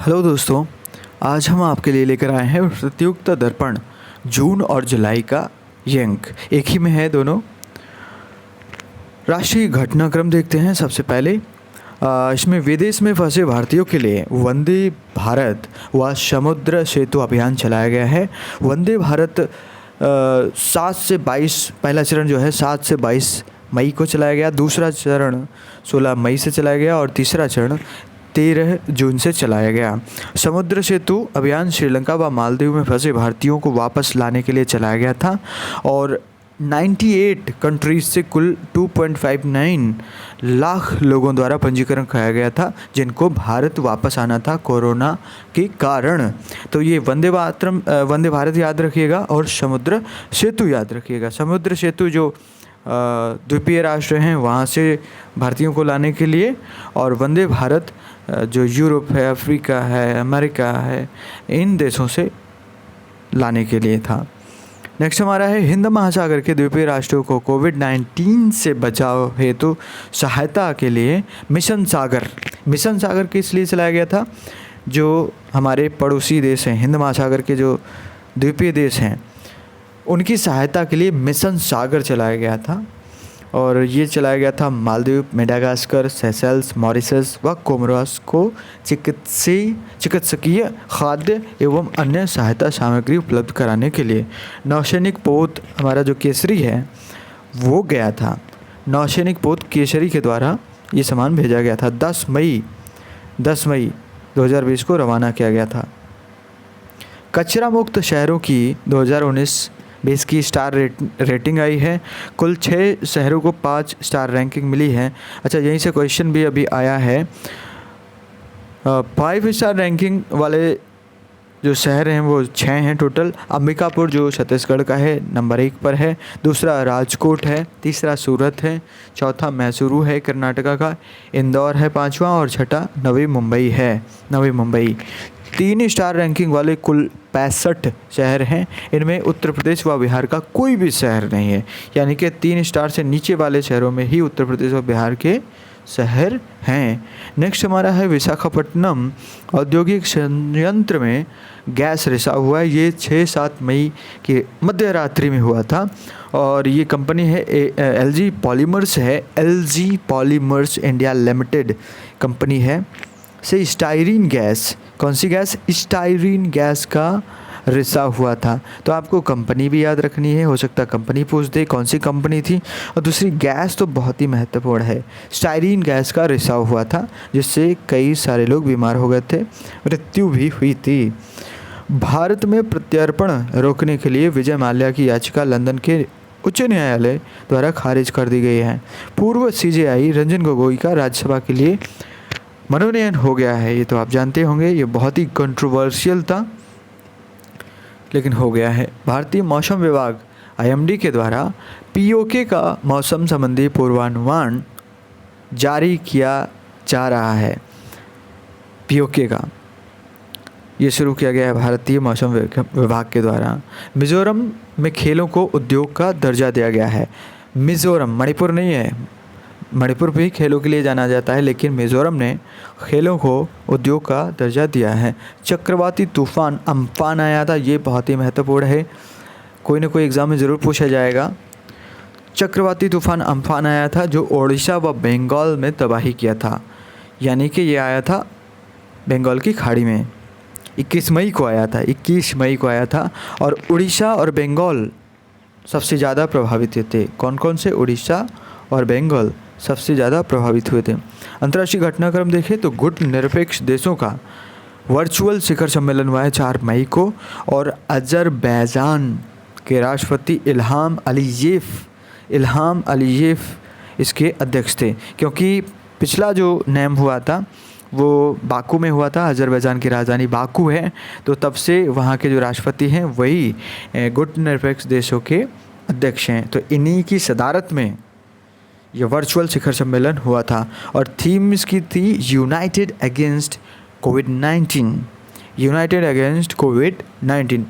Hello दोस्तों, आज हम आपके लिए लेकर आए हैं प्रतियोगिता दर्पण जून और जुलाई का ये अंक एक ही में है दोनों। राष्ट्रीय घटनाक्रम देखते हैं। सबसे पहले इसमें विदेश में फंसे भारतीयों के लिए वंदे भारत व समुद्र सेतु अभियान चलाया गया है। वंदे भारत 7 से 22 पहला चरण जो है 7 से 22 मई को चलाया गया, दूसरा चरण 16 मई से चलाया गया और तीसरा चरण 13 जून से चलाया गया। समुद्र सेतु अभियान श्रीलंका व मालदीव में फंसे भारतीयों को वापस लाने के लिए चलाया गया था और 98 कंट्रीज से कुल 2.59 लाख लोगों द्वारा पंजीकरण कराया गया था, जिनको भारत वापस आना था कोरोना के कारण। तो ये वंदे भारत याद रखिएगा और समुद्र सेतु याद रखिएगा। समुद्र सेतु जो द्वीपीय राष्ट्र हैं वहाँ से भारतीयों को लाने के लिए, और वंदे भारत जो यूरोप है, अफ्रीका है, अमेरिका है, इन देशों से लाने के लिए था। नेक्स्ट हमारा है हिंद महासागर के द्वीपीय राष्ट्रों को कोविड-19 से बचाव हेतु सहायता के लिए मिशन सागर। मिशन सागर किस लिए चलाया गया था? जो हमारे पड़ोसी देश हैं, हिंद महासागर के जो द्वीपीय देश हैं, उनकी सहायता के लिए मिशन सागर चलाया गया था। और ये चलाया गया था मालदीव, मेडागास्कर, सेशेल्स, मॉरिशस व कोमोरोस को चिकित्सकीय, खाद्य एवं अन्य सहायता सामग्री उपलब्ध कराने के लिए। नौसैनिक पोत हमारा जो केसरी है वो गया था। नौसैनिक पोत केसरी के द्वारा ये सामान भेजा गया था। 10 मई 2020 को रवाना किया गया था। कचरा मुक्त शहरों की 2019-20 की स्टार रेटिंग आई है। कुल 6 शहरों को 5 स्टार रैंकिंग मिली है। अच्छा, यहीं से क्वेश्चन भी अभी आया है। 5 स्टार रैंकिंग वाले जो शहर हैं वो 6 हैं टोटल। अंबिकापुर जो छत्तीसगढ़ का है नंबर 1 पर है, दूसरा राजकोट है, तीसरा सूरत है, चौथा मैसूरू है कर्नाटका का, इंदौर है 5वां और छठा नवी मुंबई है। नवी मुंबई 3 स्टार रैंकिंग वाले कुल 65 शहर हैं। इनमें उत्तर प्रदेश व बिहार का कोई भी शहर नहीं है, यानी कि 3 स्टार से नीचे वाले शहरों में ही उत्तर प्रदेश और बिहार के शहर हैं। नेक्स्ट हमारा है विशाखापट्टनम औद्योगिक संयंत्र में गैस रिसाव हुआ है। ये 6-7 मई के मध्य रात्रि में हुआ था और ये कंपनी है LG पॉलीमर्स है। LG polymers India limited company है से स्टाइरीन गैस, कौन सी गैस? स्टाइरीन गैस का रिसाव हुआ था। तो आपको कंपनी भी याद रखनी है, हो सकता है कंपनी पूछ दे कौन सी कंपनी थी, और दूसरी गैस तो बहुत ही महत्वपूर्ण है। स्टाइरीन गैस का रिसाव हुआ था जिससे कई सारे लोग बीमार हो गए थे, मृत्यु भी हुई थी। भारत में प्रत्यर्पण रोकने के लिए विजय माल्या की याचिका लंदन के उच्च न्यायालय द्वारा खारिज कर दी गई है। पूर्व CJI रंजन गोगोई का राज्यसभा के लिए मनोनयन हो गया है। ये तो आप जानते होंगे, ये बहुत ही कंट्रोवर्शियल था लेकिन हो गया है। भारतीय मौसम विभाग IMD के द्वारा POK का मौसम संबंधी पूर्वानुमान जारी किया जा रहा है। POK का ये शुरू किया गया है भारतीय मौसम विभाग के द्वारा। मिज़ोरम में खेलों को उद्योग का दर्जा दिया गया है। मिज़ोरम, मणिपुर नहीं है, मणिपुर भी खेलों के लिए जाना जाता है, लेकिन मिज़ोरम ने खेलों को उद्योग का दर्जा दिया है। चक्रवाती तूफान अम्फान आया था, ये बहुत ही महत्वपूर्ण है, कोई ना कोई एग्ज़ाम में ज़रूर पूछा जाएगा। चक्रवाती तूफान अम्फान आया था जो ओडिशा व बंगाल में तबाही किया था, यानी कि ये आया था बंगाल की खाड़ी में। 21 मई को आया था और उड़ीसा और बंगाल सबसे ज़्यादा प्रभावित थे। कौन कौन से? उड़ीसा और बंगाल सबसे ज़्यादा प्रभावित हुए थे। अंतर्राष्ट्रीय घटनाक्रम देखें तो गुट निरपेक्ष देशों का वर्चुअल शिखर सम्मेलन हुआ है 4 मई को और अजरबैजान के राष्ट्रपति इल्हाम अलीयेव इसके अध्यक्ष थे, क्योंकि पिछला जो नेम हुआ था वो बाकू में हुआ था। अजरबैजान की राजधानी बाकू है, तो तब से वहाँ के जो राष्ट्रपति हैं वही गुट निरपेक्ष देशों के अध्यक्ष हैं। तो इन्हीं की सदारत में यह वर्चुअल शिखर सम्मेलन हुआ था और थीम इसकी थी यूनाइटेड अगेंस्ट कोविड-19।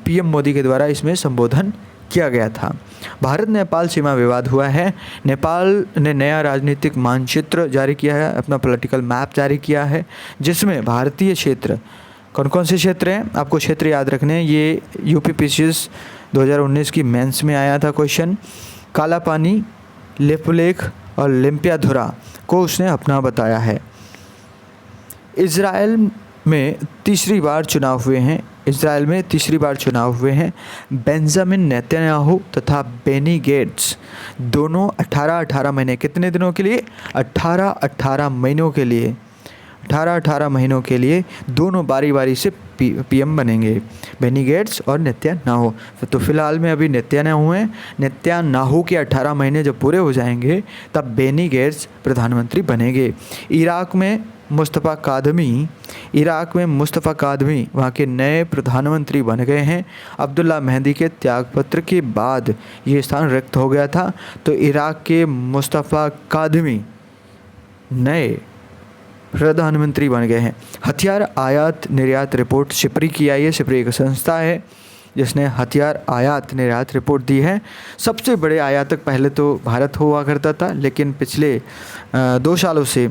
PM मोदी के द्वारा इसमें संबोधन किया गया था। भारत नेपाल सीमा विवाद हुआ है। नेपाल ने नया राजनीतिक मानचित्र जारी किया है, अपना पॉलिटिकल मैप जारी किया है, जिसमें भारतीय क्षेत्र कौन कौन से क्षेत्र हैं, आपको क्षेत्र याद रखने हैं। ये यूपीपीसीएस 2019 की मेंस में आया था क्वेश्चन। काला पानी, लेपुलेख और लिम्पियाधुरा को उसने अपना बताया है। इज़राइल में तीसरी बार चुनाव हुए हैं। इज़राइल में तीसरी बार चुनाव हुए हैं। बेंजामिन नेतन्याहू तथा बेनी गेट्स दोनों 18-18 महीने, कितने दिनों के लिए? 18-18 महीनों के लिए, 18-18 महीनों के लिए दोनों बारी बारी से पीएम बनेंगे, बेनी गेट्स और नेतन्याहू। तो फिलहाल में अभी नेतन्याहू हैं। नेतन्याहू के 18 महीने जब पूरे हो जाएंगे तब बेनी गेट्स प्रधानमंत्री बनेंगे। इराक में मुस्तफ़ा कादमी वहाँ के नए प्रधानमंत्री बन गए हैं। अब्दुल्ला मेहदी के त्यागपत्र के बाद ये स्थान रिक्त हो गया था, तो इराक के मुस्तफ़ा कादमी नए प्रधानमंत्री बन गए हैं। हथियार आयात निर्यात रिपोर्ट सिप्री की आई है। सिप्री एक संस्था है जिसने हथियार आयात निर्यात रिपोर्ट दी है। सबसे बड़े आयातक पहले तो भारत हुआ करता था, लेकिन पिछले 2 सालों से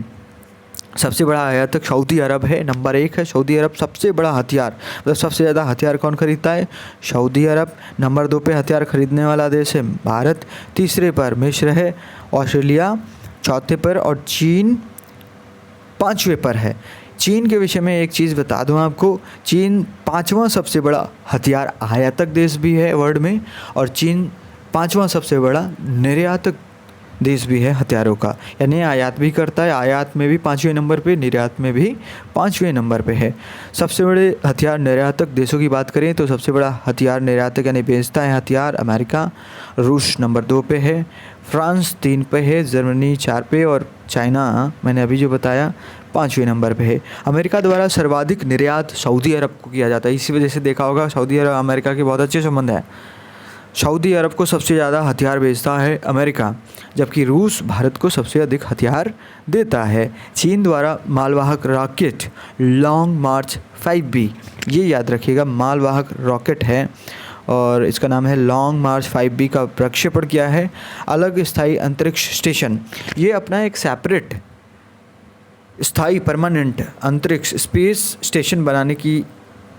सबसे बड़ा आयातक सऊदी अरब है। नंबर 1 है सऊदी अरब, सबसे बड़ा हथियार, मतलब सबसे ज़्यादा हथियार कौन खरीदता है? सऊदी अरब। नंबर 2 पे हथियार खरीदने वाला देश है भारत। तीसरे पर मिस्र है, ऑस्ट्रेलिया चौथे पर और चीन 5वें पर है। चीन के विषय में एक चीज़ बता दूं आपको, चीन 5वां सबसे बड़ा हथियार आयातक देश भी है वर्ल्ड में, और चीन 5वां सबसे बड़ा निर्यातक देश भी है हथियारों का, यानी आयात भी करता है, आयात में भी 5वें नंबर पे, निर्यात में भी 5वें नंबर पे है। सबसे बड़े हथियार निर्यातक देशों की बात करें तो सबसे बड़ा हथियार निर्यातक यानी बेचता है हथियार अमेरिका। रूस नंबर 2 पे है, फ्रांस 3 पे है, जर्मनी 4 पे और चाइना मैंने अभी जो बताया 5वें नंबर पे है। अमेरिका द्वारा सर्वाधिक निर्यात सऊदी अरब को किया जाता है। इसी वजह से देखा होगा सऊदी अरब अमेरिका के बहुत अच्छे संबंध हैं। सऊदी अरब को सबसे ज़्यादा हथियार बेचता है अमेरिका, जबकि रूस भारत को सबसे अधिक हथियार देता है। चीन द्वारा मालवाहक रॉकेट लॉन्ग मार्च 5B, ये याद रखिएगा, मालवाहक रॉकेट है और इसका नाम है लॉन्ग मार्च 5B का प्रक्षेपण किया है। अलग स्थायी अंतरिक्ष स्टेशन, ये अपना एक सेपरेट स्थायी परमानेंट अंतरिक्ष स्पेस स्टेशन बनाने की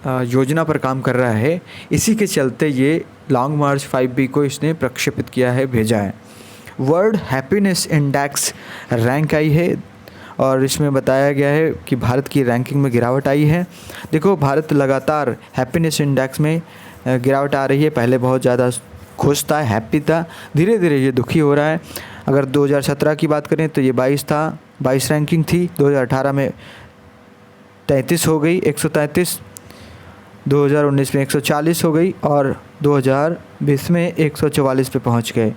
योजना पर काम कर रहा है। इसी के चलते ये लॉन्ग मार्च 5B को इसने प्रक्षेपित किया है, भेजा है। वर्ल्ड हैप्पीनेस इंडेक्स रैंक आई है और इसमें बताया गया है कि भारत की रैंकिंग में गिरावट आई है। देखो, भारत लगातार हैप्पीनेस इंडेक्स में गिरावट आ रही है। पहले बहुत ज़्यादा खुश था, हैप्पी था, धीरे धीरे ये दुखी हो रहा है। अगर 2017 की बात करें तो ये 22 था, 22 रैंकिंग थी। 2018 में 33 हो गई, 133। 2019 में 140 हो गई और 2020 में 144 पे पहुंच गए।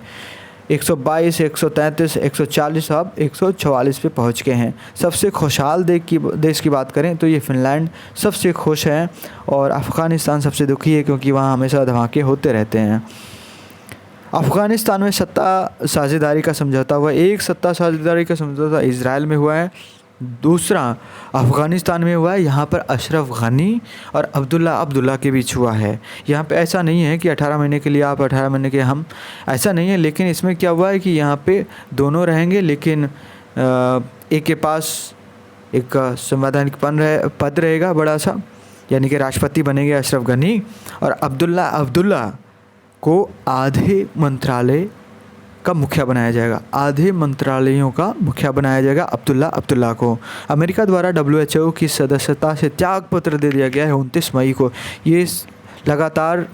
122, 133, 140, अब 144 पे पहुंच गए हैं। सबसे खुशहाल देश की बात करें तो ये फ़िनलैंड सबसे खुश है और अफ़गानिस्तान सबसे दुखी है, क्योंकि वहाँ हमेशा धमाके होते रहते हैं। अफ़गानिस्तान में सत्ता साझेदारी का समझौता हुआ। एक सत्ता साझेदारी का समझौता इजराइल में हुआ है, दूसरा अफ़गानिस्तान में हुआ है। यहाँ पर अशरफ गनी और अब्दुल्ला के बीच हुआ है। यहाँ पे ऐसा नहीं है कि 18 महीने के लिए आप, 18 महीने के हम, ऐसा नहीं है। लेकिन इसमें क्या हुआ है कि यहाँ पे दोनों रहेंगे, लेकिन एक के पास एक संवैधानिक पद रहेगा बड़ा सा, यानी कि राष्ट्रपति बनेंगे अशरफ गनी, और अब्दुल्ला को आधे मंत्रालय का मुखिया बनाया जाएगा। आधे मंत्रालयों का मुखिया बनाया जाएगा अब्दुल्ला को। अमेरिका द्वारा WHO की सदस्यता से त्यागपत्र दे दिया गया है 29 मई को। ये लगातार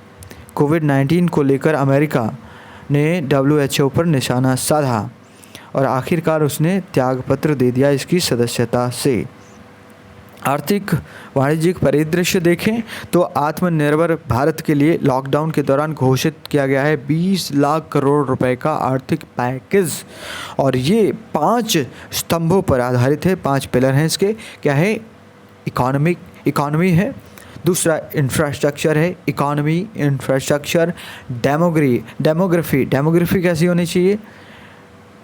कोविड-19 को लेकर अमेरिका ने WHO पर निशाना साधा और आखिरकार उसने त्यागपत्र दे दिया इसकी सदस्यता से। आर्थिक वाणिज्यिक परिदृश्य देखें तो आत्मनिर्भर भारत के लिए लॉकडाउन के दौरान घोषित किया गया है 20 लाख करोड़ रुपए का आर्थिक पैकेज, और ये 5 स्तंभों पर आधारित है। 5 पिलर हैं इसके। क्या है? इकोनॉमी है, दूसरा इंफ्रास्ट्रक्चर है, इकोनॉमी, इंफ्रास्ट्रक्चर,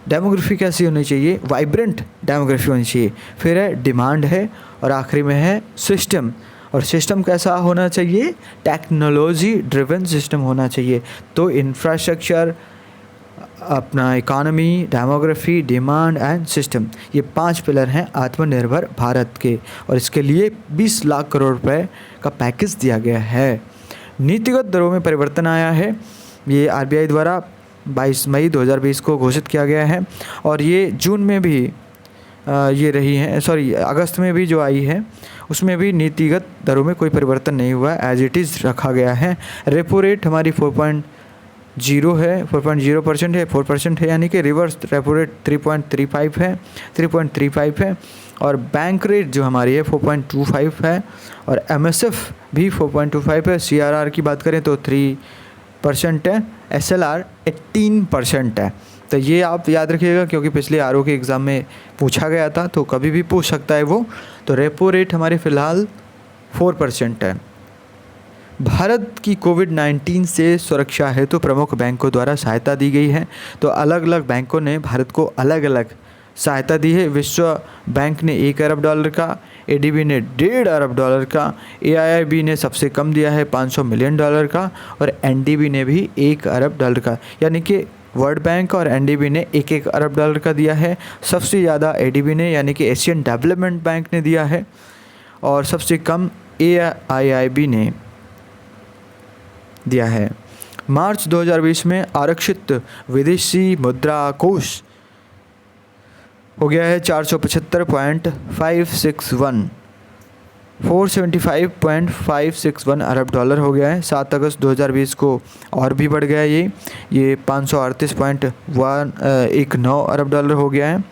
डेमोग्राफी कैसी होनी चाहिए, वाइब्रेंट डेमोग्राफी होनी चाहिए। फिर है डिमांड है, और आखिरी में है सिस्टम। और सिस्टम कैसा होना चाहिए? टेक्नोलॉजी ड्रिवन सिस्टम होना चाहिए। तो इंफ्रास्ट्रक्चर, अपना economy, demography, demand and system, ये 5 पिलर हैं आत्मनिर्भर भारत के, और इसके लिए 20 लाख करोड़ रुपए का पैकेज दिया गया है। नीतिगत दरों में परिवर्तन आया है, ये आरबीआई द्वारा 22 मई 2020 को घोषित किया गया है, और ये जून में भी ये रही है, अगस्त में भी जो आई है उसमें भी नीतिगत दरों में कोई परिवर्तन नहीं हुआ, एज इट इज़ रखा गया है। रेपो रेट हमारी 4.0 है, 4.0% है, 4% है, यानी कि रिवर्स रेपो रेट 3.35 है, और बैंक रेट जो हमारी है 4.25 है, और एमएसएफ भी 4.25 है। सीआरआर की बात करें तो 3% है, एसएलआर 18% है। तो ये आप याद रखिएगा, क्योंकि पिछले आरओ के एग्ज़ाम में पूछा गया था, तो कभी भी पूछ सकता है वो। तो रेपो रेट हमारे फ़िलहाल 4% है। भारत की कोविड-19 से सुरक्षा हेतु प्रमुख बैंकों द्वारा सहायता दी गई है। तो अलग अलग बैंकों ने भारत को अलग अलग सहायता दी है। विश्व बैंक ने $1 अरब का, एडीबी ने $1.5 अरब का, एआईआईबी ने सबसे कम दिया है $500 मिलियन का, और एनडीबी ने भी $1 अरब का, यानी कि वर्ल्ड बैंक और एनडीबी ने $1 अरब का दिया है। सबसे ज़्यादा एडीबी ने, यानी कि एशियन डेवलपमेंट बैंक ने दिया है, और सबसे कम एआईआईबी ने दिया है। मार्च 2020 में आरक्षित विदेशी मुद्रा कोष हो गया है 475.561 अरब डॉलर हो गया है। 7 अगस्त 2020 को और भी बढ़ गया ये 538.19 अरब डॉलर हो गया है।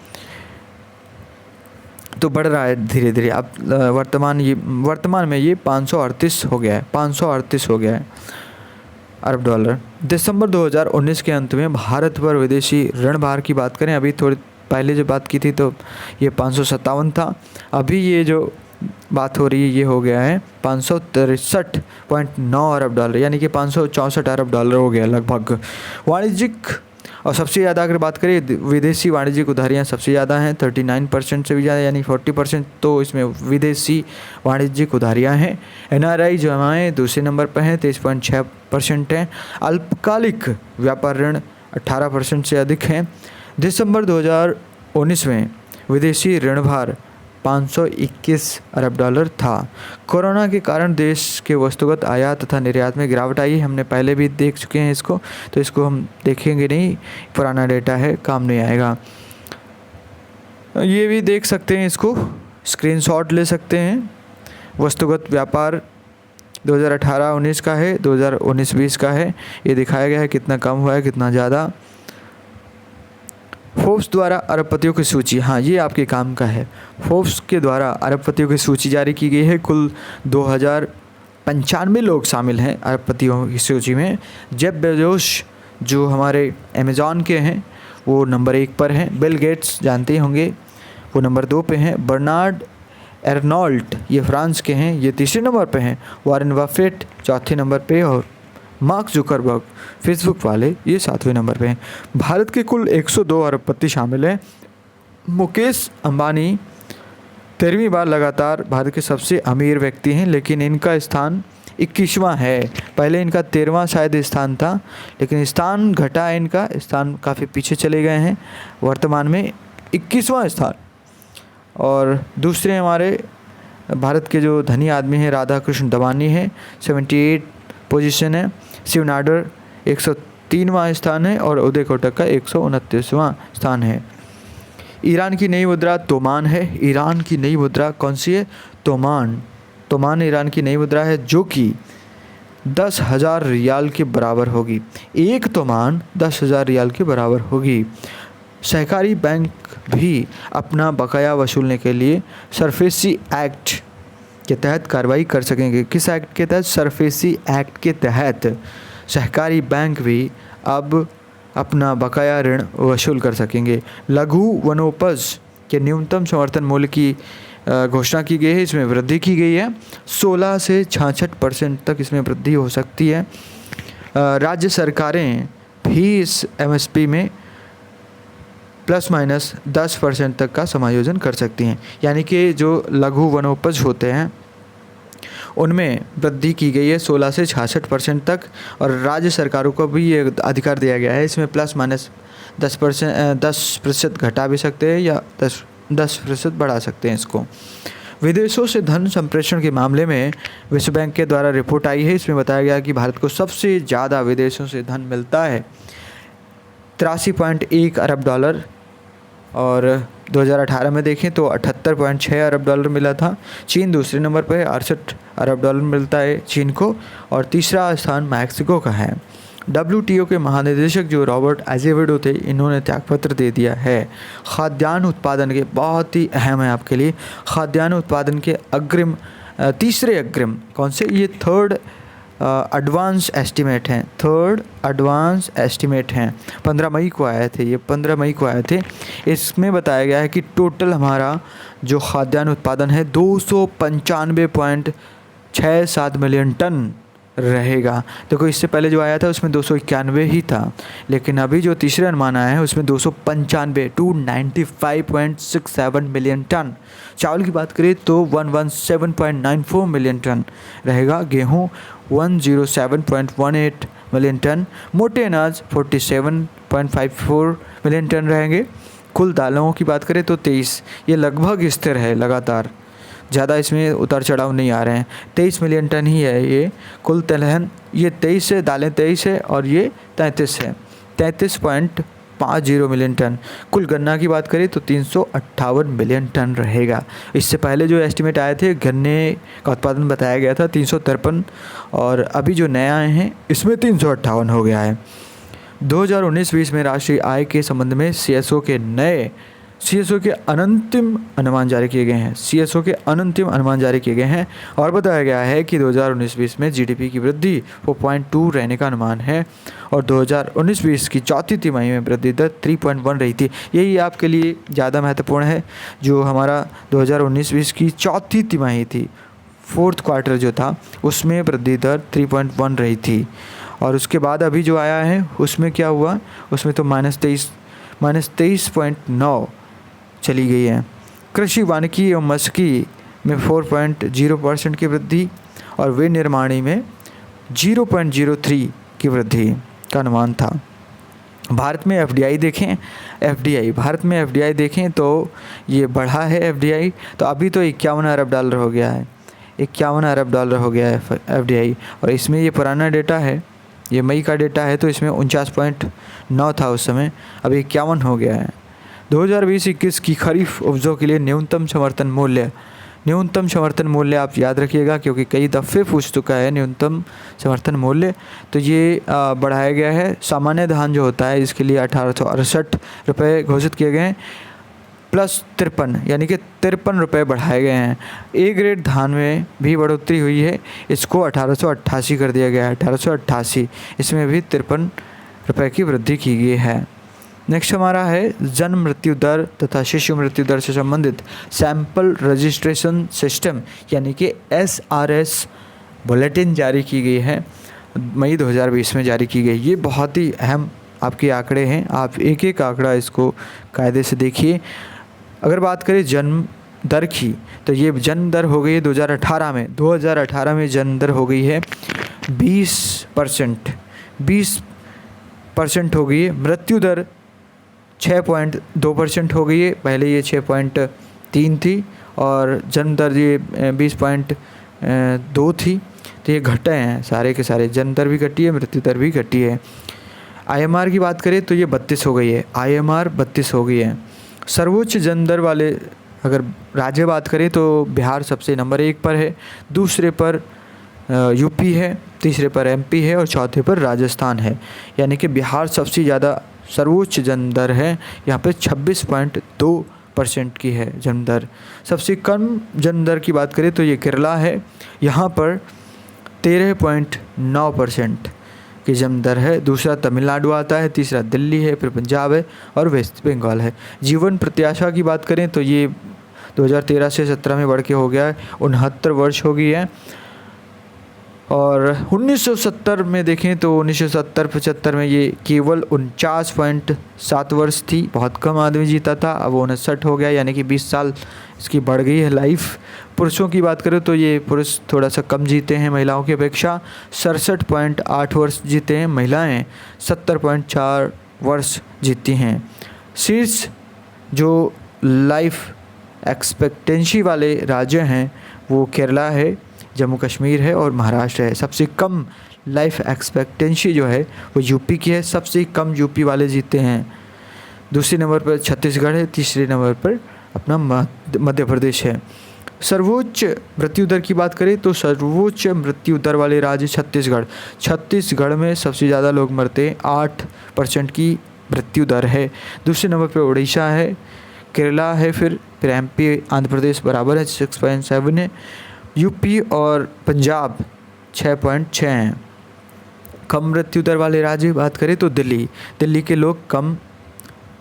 तो बढ़ रहा है धीरे धीरे। अब वर्तमान में ये 538 हो गया है, 538 हो गया है अरब डॉलर। दिसंबर 2019 के अंत में भारत पर विदेशी ऋण भार की बात करें, अभी थोड़ी पहले जो बात की थी तो ये 557 था, अभी ये जो बात हो रही है ये हो गया है 563.9 अरब डॉलर, यानी कि 564 अरब डॉलर हो गया लगभग। वाणिज्यिक और सबसे ज़्यादा अगर बात करें विदेशी वाणिज्यिक उधारियाँ सबसे ज़्यादा हैं, 39% से भी ज़्यादा, यानी 40% तो इसमें विदेशी वाणिज्यिक उधारियाँ हैं। एनआरआई जो हमारे दूसरे नंबर पर हैं, 23.6% हैं। अल्पकालिक व्यापार ऋण 18% से अधिक हैं। दिसंबर 2019 में विदेशी ऋण भार 521 अरब डॉलर था। कोरोना के कारण देश के वस्तुगत आयात तथा निर्यात में गिरावट आई है, हमने पहले भी देख चुके हैं इसको, तो इसको हम देखेंगे नहीं, पुराना डेटा है, काम नहीं आएगा। ये भी देख सकते हैं, इसको स्क्रीनशॉट ले सकते हैं। वस्तुगत व्यापार 2018-19 का है, 2019-20 का है, ये दिखाया गया है कितना कम हुआ है कितना ज़्यादा। फोर्ब्स द्वारा अरबपतियों की सूची, हाँ ये आपके काम का है। फोर्ब्स के द्वारा अरबपतियों की सूची जारी की गई है, कुल 2095 लोग शामिल हैं अरबपतियों की सूची में। जेफ बेजोस जो हमारे अमेज़ॉन के हैं वो नंबर 1 पर हैं। बिल गेट्स जानते ही होंगे वो नंबर 2 पे हैं। बर्नार्ड एर्नॉल्ट ये फ्रांस के हैं, ये तीसरे नंबर पे हैं। वॉरेन बफेट चौथे नंबर पे, और मार्क जुकरबर्ग फेसबुक वाले ये 7वें नंबर पे हैं। भारत के कुल 102 अरबपति शामिल हैं। मुकेश अंबानी 13वीं बार लगातार भारत के सबसे अमीर व्यक्ति हैं, लेकिन इनका स्थान 21वां है। पहले इनका 13वां शायद स्थान था, लेकिन स्थान घटा है, इनका स्थान काफ़ी पीछे चले गए हैं, वर्तमान में 21वां स्थान। और दूसरे हमारे भारत के जो धनी आदमी हैं राधा कृष्ण दमानी हैं, 78 पोजीशन है। शिव नाडर 103वां स्थान है, और उदय कोटक का 129वां स्थान है। ईरान की नई मुद्रा तोमान है। ईरान की नई मुद्रा कौन सी है? तोमान ईरान की नई मुद्रा है, जो कि 10,000 रियाल के बराबर होगी। एक तोमान 10,000 रियाल के बराबर होगी। सहकारी बैंक भी अपना बकाया वसूलने के लिए सरफेसी एक्ट के तहत कार्रवाई कर सकेंगे। किस एक्ट के तहत? सरफेसी एक्ट के तहत सहकारी बैंक भी अब अपना बकाया ऋण वसूल कर सकेंगे। लघु वनोपज के न्यूनतम समर्थन मूल्य की घोषणा की गई है, इसमें वृद्धि की गई है। 16 से 66% तक इसमें वृद्धि हो सकती है। राज्य सरकारें भी इस एमएसपी में ±10% तक का समायोजन कर सकती हैं, यानी कि जो लघु वनोपज होते हैं उनमें वृद्धि की गई है 16 से 66% तक, और राज्य सरकारों को भी ये अधिकार दिया गया है, इसमें 10% घटा भी सकते हैं या 10% बढ़ा सकते हैं इसको। विदेशों से धन संप्रेषण के मामले में विश्व बैंक के द्वारा रिपोर्ट आई है। इसमें बताया गया कि भारत को सबसे ज़्यादा विदेशों से धन मिलता है 83.1 अरब डॉलर, और 2018 में देखें तो 78.6 अरब डॉलर मिला था। चीन दूसरे नंबर पर है, 68 अरब डॉलर मिलता है चीन को, और तीसरा स्थान मैक्सिको का है। WTO के महानिदेशक जो रॉबर्ट एजेवेडो थे, इन्होंने त्यागपत्र दे दिया है। खाद्यान्न उत्पादन के, बहुत ही अहम है आपके लिए, खाद्यान्न उत्पादन के तीसरे अग्रिम कौन से, ये थर्ड एडवांस एस्टीमेट हैं, 15 मई को आए थे, ये 15 मई को आए थे। इसमें बताया गया है कि टोटल हमारा जो खाद्यान्न उत्पादन है 295.67 मिलियन टन रहेगा। देखो इससे पहले जो आया था उसमें 291 ही था, लेकिन अभी जो तीसरे अनुमान आया है उसमें 295 मिलियन टन। चावल की बात करें तो 117.94 मिलियन टन रहेगा, गेहूं 107.18 मिलियन टन, मोटे अनाज 47.54 मिलियन टन रहेंगे। कुल दालों की बात करें तो 23, ये लगभग स्थिर है, लगातार ज़्यादा इसमें उतार चढ़ाव नहीं आ रहे हैं। 23 मिलियन टन ही है ये कुल तिलहन, ये 23 है, दालें 23 है, और ये 33 है, 33.50 मिलियन टन। कुल गन्ना की बात करें तो 358 मिलियन टन रहेगा। इससे पहले जो एस्टिमेट आए थे गन्ने का उत्पादन बताया गया था 353, और अभी जो नए आए हैं इसमें 358 हो गया है। 2019-20 में राष्ट्रीय आय के संबंध में CSO के अंतिम अनुमान जारी किए गए हैं। CSO के अंतिम अनुमान जारी किए गए हैं, और बताया गया है कि 2019-20 में GDP की वृद्धि 4.2 रहने का अनुमान है, और 2019-20 की चौथी तिमाही में वृद्धि दर 3.1 रही थी। यही आपके लिए ज़्यादा महत्वपूर्ण है, जो हमारा 2019-20 की चौथी तिमाही थी, फोर्थ क्वार्टर जो था, उसमें वृद्धि दर 3.1 रही थी। और उसके बाद अभी जो आया है उसमें क्या हुआ, उसमें तो -23.9 चली गई है। कृषि, वानिकी एवं मत्स्यिकी में 4.0% की वृद्धि, और विनिर्माणी में 0.03 की वृद्धि का अनुमान था। भारत में FDI देखें तो ये बढ़ा है FDI, तो अभी तो 51 अरब डॉलर हो गया है, 51 अरब डॉलर हो गया है FDI। और इसमें ये पुराना डेटा है, ये मई का डेटा है, तो इसमें 49.9 था उस समय, अभी 51 हो गया है। 2020-21 की खरीफ उपजों के लिए न्यूनतम समर्थन मूल्य आप याद रखिएगा, क्योंकि कई दफ़े पूछ चुका है न्यूनतम समर्थन मूल्य। तो ये बढ़ाया गया है। सामान्य धान जो होता है इसके लिए 1868 रुपये घोषित किए गए हैं, प्लस 53, यानी कि 53 रुपये बढ़ाए गए हैं। A ग्रेड धान में भी बढ़ोतरी हुई है, इसको 1888 कर दिया गया है, 1888, इसमें भी 53 रुपये की वृद्धि की गई है। नेक्स्ट हमारा है जन्म मृत्यु दर तथा शिशु मृत्यु दर से संबंधित सैंपल रजिस्ट्रेशन सिस्टम, यानी कि SRS बुलेटिन जारी की गई है, मई 2020 में जारी की गई। ये बहुत ही अहम आपके आंकड़े हैं, आप एक एक आंकड़ा इसको कायदे से देखिए। अगर बात करें जन्म दर की, तो ये जन्म दर हो गई है 2018 में जन्म दर हो गई है 20% हो गई है। मृत्यु दर 6.2% हो गई है, पहले ये 6.3 थी, और जन्म दर ये 20.2 थी। तो ये घटे हैं सारे के सारे, जन्म दर भी घटी है, मृत्यु दर भी घटी है। IMR की बात करें तो ये 32 हो गई है, IMR 32 हो गई है। सर्वोच्च जन्म दर वाले अगर राज्य बात करें तो बिहार सबसे नंबर 1 पर है, दूसरे पर यूपी है, तीसरे पर MP है, और चौथे पर राजस्थान है। यानी कि बिहार सबसे ज़्यादा सर्वोच्च जन्म दर है, यहाँ पे 26.2% की है जन्म दर। सबसे कम जन्म दर की बात करें तो ये केरला है, यहाँ पर 13.9% की जन्म दर है। दूसरा तमिलनाडु आता है, तीसरा दिल्ली है, फिर पंजाब है, और वेस्ट बंगाल है। जीवन प्रत्याशा की बात करें तो ये 2013 से 17 में बढ़ के हो गया है, 69 वर्ष हो गई है। और 1970 में देखें तो 1970-75 में ये केवल 49.7 वर्ष थी, बहुत कम आदमी जीता था, अब 59 हो गया, यानी कि 20 साल इसकी बढ़ गई है लाइफ। पुरुषों की बात करें तो ये पुरुष थोड़ा सा कम जीते हैं महिलाओं की अपेक्षा, 67.8 वर्ष जीते हैं, महिलाएं वर्ष जीती हैं। शीर्ष जो लाइफ एक्सपेक्टेंसी वाले राज्य हैं वो केरला है, जम्मू कश्मीर है और महाराष्ट्र है। सबसे कम लाइफ एक्सपेक्टेंसी जो है वो यूपी की है, सबसे कम यूपी वाले जीते हैं। दूसरे नंबर पर छत्तीसगढ़ है, तीसरे नंबर पर अपना मध्य प्रदेश है। सर्वोच्च मृत्यु दर की बात करें तो सर्वोच्च मृत्यु दर वाले राज्य छत्तीसगढ़ में सबसे ज़्यादा लोग मरते हैं, 8% की मृत्यु दर है। दूसरे नंबर पर उड़ीसा है, केरला है, फिर MP आंध्र प्रदेश बराबर है 6.7 है। यूपी और पंजाब 6.6 हैं। कम मृत्यु दर वाले राज्य बात करें तो दिल्ली के लोग कम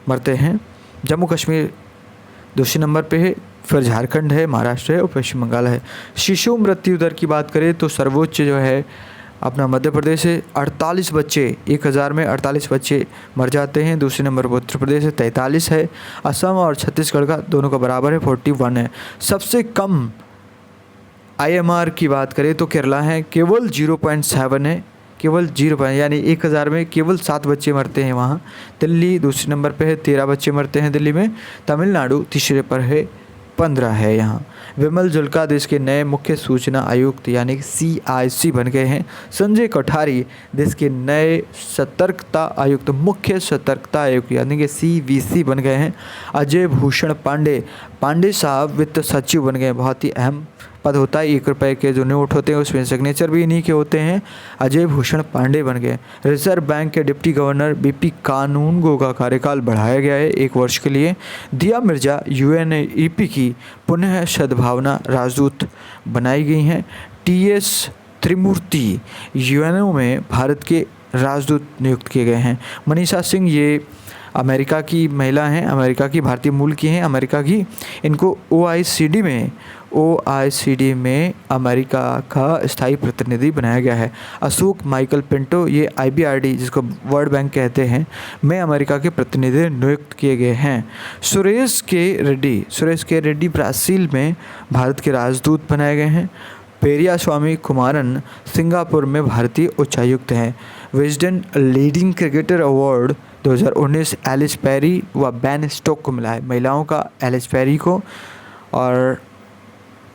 मरते हैं। जम्मू कश्मीर दूसरे नंबर पे है, फिर झारखंड है, महाराष्ट्र है और पश्चिम बंगाल है। शिशु मृत्यु दर की बात करें तो सर्वोच्च जो है अपना मध्य प्रदेश है, 48 बच्चे 1000 में 48 बच्चे मर जाते हैं। दूसरे नंबर पर उत्तर प्रदेश है, 43 है। असम और छत्तीसगढ़ का दोनों का बराबर है, 41 है। सबसे कम IMR की बात करें तो केरला है, केवल 0.7 है, केवल 0 यानी 1000 में केवल 7 बच्चे मरते हैं वहाँ। दिल्ली दूसरे नंबर पे है, 13 बच्चे मरते हैं दिल्ली में। तमिलनाडु तीसरे पर है, 15 है यहाँ। विमल जुल्का देश के नए मुख्य सूचना आयुक्त यानी कि CIC बन गए हैं। संजय कोठारी देश के नए सतर्कता आयुक्त, मुख्य सतर्कता आयुक्त यानी कि CVC बन गए हैं। अजय भूषण पांडे साहब वित्त सचिव बन गए। बहुत ही अहम पद होता है, 1 रुपये के जो नोट होते हैं उसमें सिग्नेचर भी इन्हीं के होते हैं। अजय भूषण पांडे बन गए। रिजर्व बैंक के डिप्टी गवर्नर BP कानूनगो का कार्यकाल बढ़ाया गया है 1 वर्ष के लिए। दिया मिर्जा UNEP की पुनः सद्भावना राजदूत बनाई गई हैं। TS त्रिमूर्ति UNO में भारत के राजदूत नियुक्त किए गए हैं। मनीषा सिंह ये अमेरिका की महिला हैं, अमेरिका की भारतीय मूल की हैं, अमेरिका की। इनको OECD में अमेरिका का स्थायी प्रतिनिधि बनाया गया है। अशोक माइकल पिंटो ये IBRD जिसको वर्ल्ड बैंक कहते हैं में अमेरिका के प्रतिनिधि नियुक्त किए गए हैं। सुरेश के रेड्डी ब्राज़ील में भारत के राजदूत बनाए गए हैं। पेरिया स्वामी कुमारन सिंगापुर में भारतीय उच्चायुक्त हैं। Wisden leading cricketer award 2019 Ellyse Perry व बेन स्टोक को मिला है। महिलाओं का एलिस पेरी को और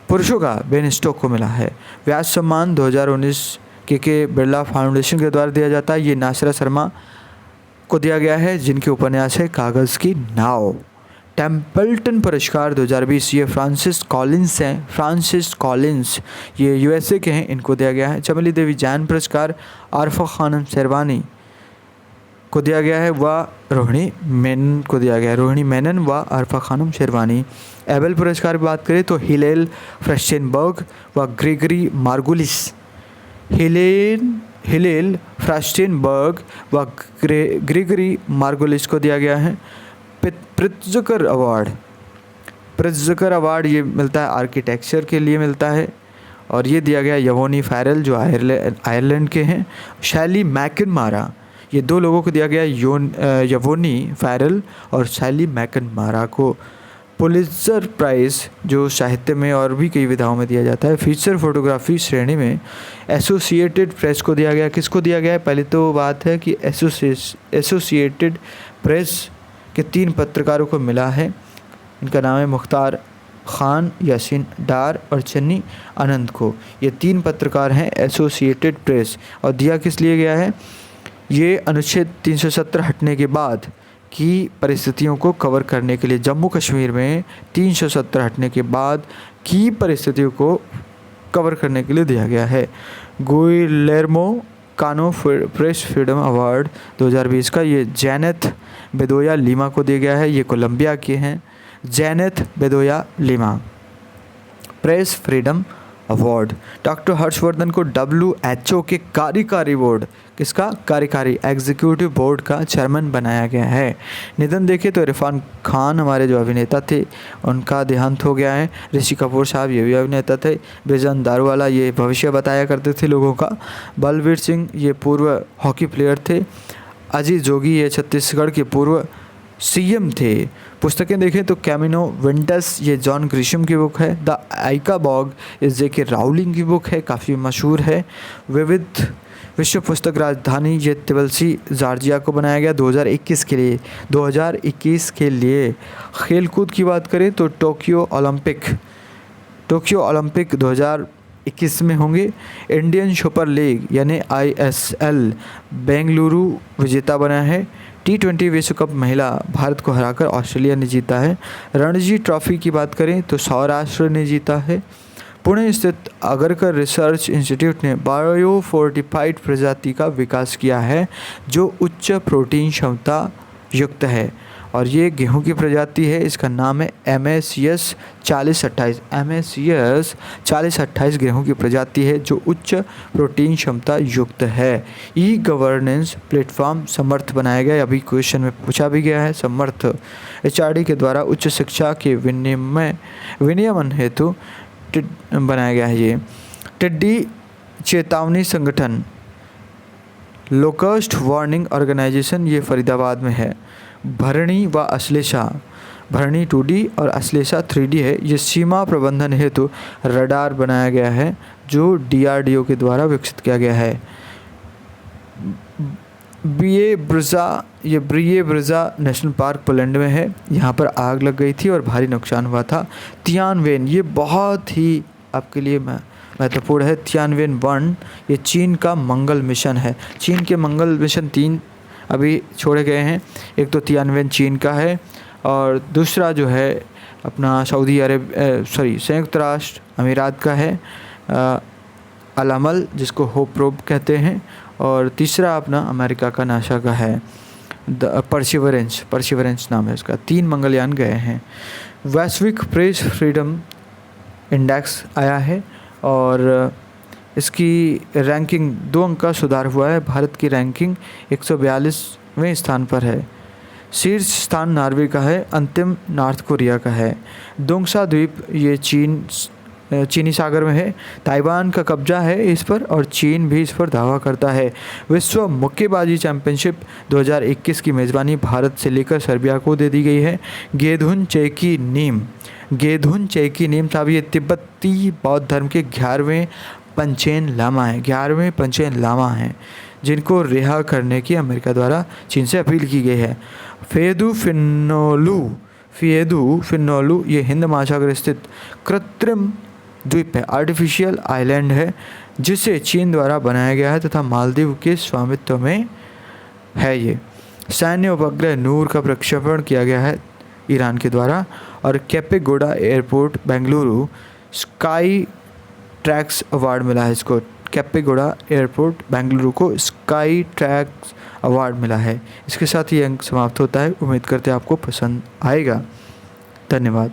पुरुषों का बेन स्टोक को मिला है। व्यास सम्मान 2019 के बिरला फाउंडेशन के द्वारा दिया जाता है। ये नासिरा शर्मा को दिया गया है जिनके उपन्यास है कागज़ की नाव। टेम्पल्टन पुरस्कार 2020 ये फ्रांसिस कॉलिंस ये USA के हैं, इनको दिया गया है। चमेली देवी जैन पुरस्कार आरफा खानम शेरवानी को दिया गया है व रोहिणी मेनन को दिया गया है। रोहिणी मेनन व आरफा खानम शेरवानी। एबेल पुरस्कार की बात करें तो हिलेल फ्रेस्टेनबर्ग व ग्रेगरी मार्गुलिस। हिलेल फ्रेस्टेनबर्ग व ग्रेगरी मार्गुलिस को दिया गया है। प्रित्जकर अवार्ड ये मिलता है आर्किटेक्चर के लिए मिलता है और ये दिया गया यवोनी फैरल जो आयरलैंड के हैं। शैली मैकनमारा ये 2 लोगों को दिया गया, यवोनी फैरल और शैली मैकनमारा को। पुलित्जर प्राइज़ जो साहित्य में और भी कई विधाओं में दिया जाता है। फीचर फोटोग्राफी श्रेणी में एसोसिएटेड प्रेस को दिया गया। किसको दिया गया है? पहले तो बात है कि एसोसिएटेड प्रेस के 3 पत्रकारों को मिला है। इनका नाम है मुख्तार खान, यासीन डार और चन्नी आनंद को। ये 3 पत्रकार हैं एसोसिएटेड प्रेस। और दिया किस लिए गया है? ये अनुच्छेद 370 हटने के बाद की परिस्थितियों को कवर करने के लिए, जम्मू कश्मीर में 370 हटने के बाद की परिस्थितियों को कवर करने के लिए दिया गया है। गुइलेर्मो कानो प्रेस फ्रीडम अवार्ड 2020 का ये जैनेथ बेदोया लीमा को दिया गया है। ये कोलंबिया के हैं, Janeth Bedoya Lima. Press freedom award doctor Harshvardhan को WHO के कार्यकारी बोर्ड, किसका कार्यकारी, एग्जीक्यूटिव बोर्ड का चेयरमैन बनाया गया है। निधन देखें तो इरफान खान हमारे जो अभिनेता थे उनका देहांत हो गया है। ऋषि कपूर साहब ये भी अभिनेता थे। बेजन दारूवाला ये भविष्य बताया करते थे लोगों का। बलवीर सिंह ये पूर्व हॉकी प्लेयर थे। अजीत जोगी ये छत्तीसगढ़ के पूर्व CM थे। पुस्तकें देखें तो कैमिनो विंटस ये जॉन ग्रिशम की बुक है। द आइका बॉग इस JK राउलिंग की बुक है, काफ़ी मशहूर है। विविध विश्व पुस्तक राजधानी ये तिबिलिसी जॉर्जिया को बनाया गया 2021 के लिए। 2021 के लिए खेलकूद की बात करें तो टोक्यो ओलंपिक 2021 में होंगे। इंडियन सुपर लीग यानी ISL बेंगलुरु विजेता बना है। T20 विश्व कप महिला भारत को हराकर ऑस्ट्रेलिया ने जीता है। रणजी ट्रॉफी की बात करें तो सौराष्ट्र ने जीता है। पुणे स्थित अगरकर रिसर्च इंस्टीट्यूट ने बायोफोर्टिफाइड प्रजाति का विकास किया है जो उच्च प्रोटीन क्षमता युक्त है और ये गेहूं की प्रजाति है। इसका नाम है MACS 4028। MACS 4028 गेहूं की प्रजाति है जो उच्च प्रोटीन क्षमता युक्त है। ई-गवर्नेंस प्लेटफॉर्म समर्थ बनाया गया, अभी क्वेश्चन में पूछा भी गया है। समर्थ HRD के द्वारा उच्च शिक्षा के विनियमन हेतु बनाया गया है। ये टिड्डी चेतावनी संगठन लोकस्ट वार्निंग ऑर्गेनाइजेशन ये फरीदाबाद में है। भरणी व अश्लेषा, भरणी 2D और अश्लेषा 3D है। ये सीमा प्रबंधन हेतु रडार बनाया गया है जो DRDO के द्वारा विकसित किया गया है। ब्रिये ब्रिजा नेशनल पार्क पोलैंड में है। यहाँ पर आग लग गई थी और भारी नुकसान हुआ था। तियानवेन ये बहुत ही आपके लिए महत्वपूर्ण है। तियानवेन 1 ये चीन का मंगल मिशन है। चीन के मंगल मिशन 3 अभी छोड़े गए हैं। एक तो तियानवेन चीन का है और दूसरा जो है अपना संयुक्त राष्ट्र अमीरात का है अल-अमल जिसको होप प्रोब कहते हैं और तीसरा अपना अमेरिका का नासा का है परसिवरेंस नाम है इसका। 3 मंगलयान गए हैं। वैश्विक प्रेस फ्रीडम इंडेक्स आया है और इसकी रैंकिंग 2 अंक का सुधार हुआ है। भारत की रैंकिंग 142वें स्थान पर है। शीर्ष स्थान नॉर्वे का है, अंतिम नॉर्थ कोरिया का है। दोंगसा द्वीप ये चीनी सागर में है। ताइवान का कब्जा है इस पर और चीन भी इस पर दावा करता है। विश्व मुक्केबाजी चैंपियनशिप 2021 की मेज़बानी भारत से लेकर सर्बिया को दे दी गई है। गेधुन चेकी नीम साहब ये तिब्बती बौद्ध धर्म के 11वें पंचेन लामा हैं जिनको रिहा करने की अमेरिका द्वारा चीन से अपील की गई है। फेदु फिन्नोलू ये हिंद महासागर स्थित कृत्रिम द्वीप है, आर्टिफिशियल आइलैंड है जिसे चीन द्वारा बनाया गया है तथा मालदीव के स्वामित्व में है। ये सैन्य उपग्रह नूर का प्रक्षेपण किया गया है ईरान के द्वारा। और Kempegowda airport Bengaluru Skytrax award मिला है इसको। केपेगौड़ा एयरपोर्ट बेंगलुरु को स्काई ट्रैक्स अवार्ड मिला है। इसके साथ ये अंक समाप्त होता है। उम्मीद करते हैं आपको पसंद आएगा। धन्यवाद।